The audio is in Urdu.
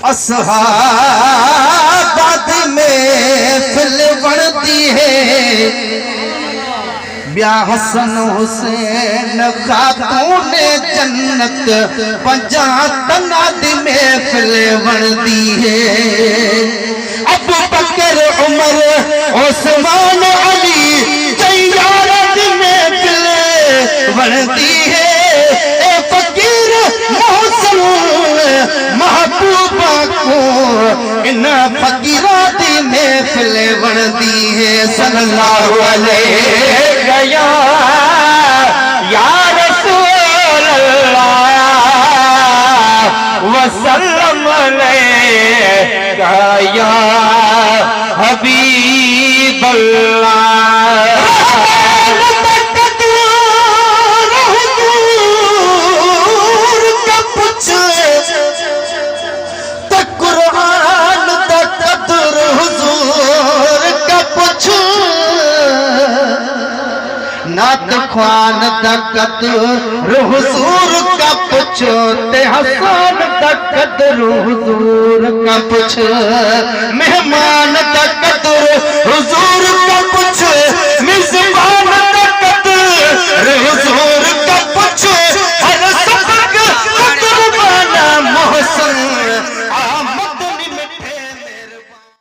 اصحاب میں فل بڑھتی ہے بیا حسن حسین خاتون جنت پنجا تناد میں فل بڑھتی ہے ابو بکر عمر عثمان علی تیارت میں فل بڑھتی ہے اے فقیر محسن محبوبہ کو ان فقیرات میں فل بڑھتی ہے صلی اللہ علیہ یا رسول اللہ وسلم علیہ یا حبیب اللہ نات خوان دقت حضور کا پچھو تے حسان دقت حضور کا پچھو مہمان دقت حضور کا